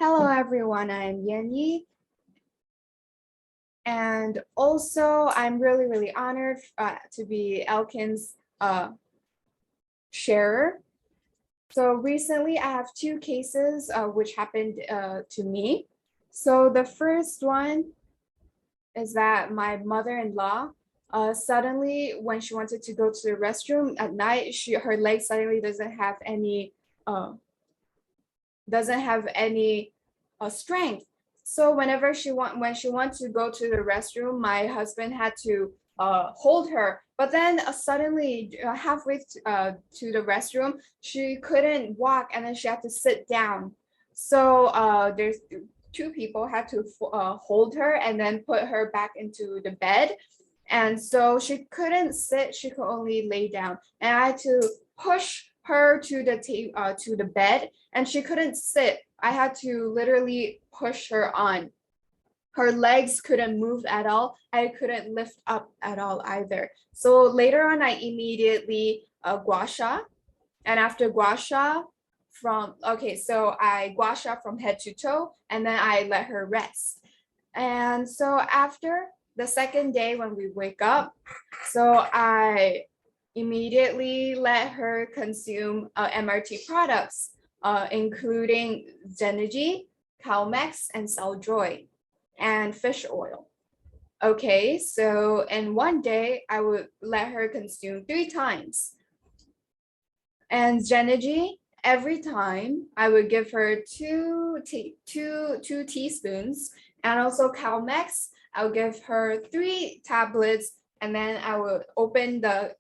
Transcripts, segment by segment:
Hello everyone, I'm Yanyi, and also I'm really honored to be Elken's sharer. So recently I have two cases which happened to me. So the first one is that my mother-in-law suddenly, when she wanted to go to the restroom at night, her leg suddenly doesn't have any strength. So when she wants to go to the restroom, my husband had to hold her. But then suddenly, halfway to the restroom, she couldn't walk, and then she had to sit down. So there's two people had to hold her and then put her back into the bed. And so she couldn't sit; she could only lay down. And I had to push her to the bed, and she couldn't sit. I had to literally push her on. Her legs couldn't move at all. I couldn't lift up at all either. So later on, I immediately gua sha. And after gua sha, so I gua sha from head to toe, and then I let her rest. And so after the second day when we wake up, so I immediately let her consume MRT products, including Zenergy, Calmex, and Celljoy, and fish oil. Okay, so in one day, I would let her consume 3 times. And Zenergy, every time I would give her two teaspoons, and also Calmex, I would give her 3 tablets, and then I would open the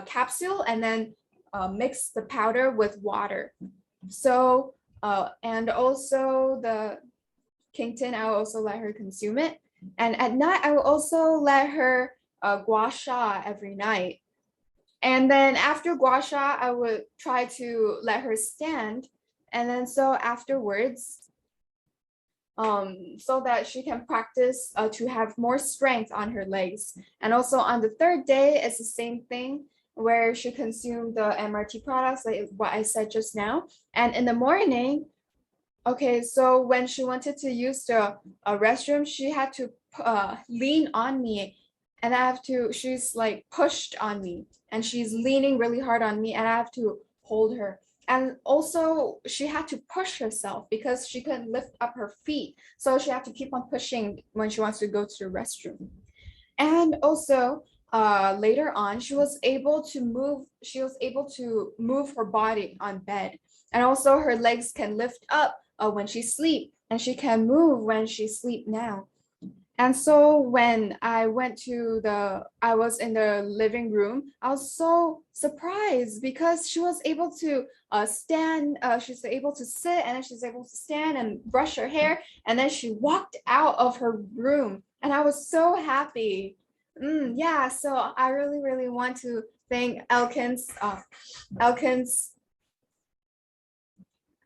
capsule and then mix the powder with water. So, and also the Kington, I will also let her consume it. And at night, I will also let her gua sha every night. And then after gua sha, I would try to let her stand. And then so afterwards, so that she can practice to have more strength on her legs. And also on the third day, it's the same thing where she consumed the MRT products, like what I said just now. And in the morning, okay, so when she wanted to use the restroom, she had to lean on me, and she's like pushed on me, and she's leaning really hard on me, and I have to hold her. And also, she had to push herself because she couldn't lift up her feet. So she had to keep on pushing when she wants to go to the restroom. And also, later on, she was able to move her body on bed. And also her legs can lift up when she sleep, and she can move when she sleep now. And so when I was in the living room, I was so surprised because she was able to stand, she's able to sit, and then she's able to stand and brush her hair, and then she walked out of her room, and I was so happy. Yeah, so I really want to thank Elken's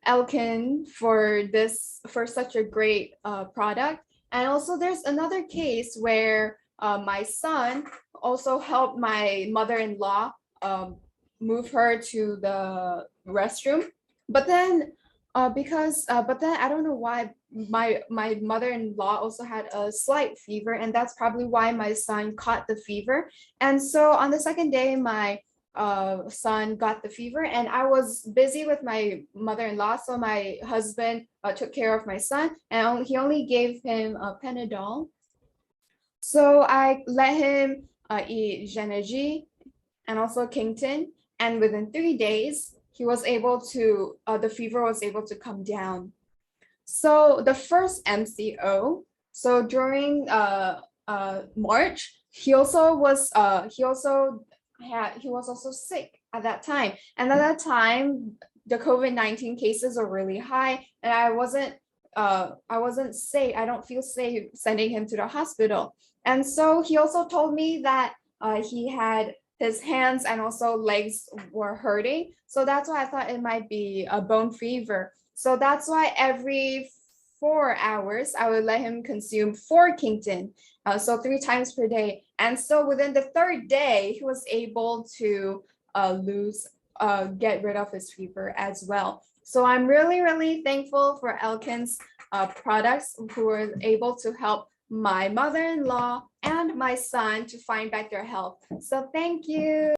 Elken for such a great product. And also there's another case where my son also helped my mother-in-law move her to the restroom. But then but then I don't know why my mother-in-law also had a slight fever, and that's probably why my son caught the fever. And so on the second day, my son got the fever, and I was busy with my mother-in-law, so my husband took care of my son, and he only gave him a Panadol. So I let him eat Genergy and also Kington, and within 3 days, the fever was able to come down. So the first MCO, so during March, he was also sick at that time. And at that time, the COVID-19 cases are really high, and I wasn't safe. I don't feel safe sending him to the hospital. And so he also told me that he had his hands and also legs were hurting. So that's why I thought it might be a bone fever. So that's why every 4 hours, I would let him consume 4 Kington, so 3 times per day. And so within the third day, he was able to get rid of his fever as well. So I'm really thankful for Elken's products who were able to help my mother-in-law and my son to find back their health. So thank you.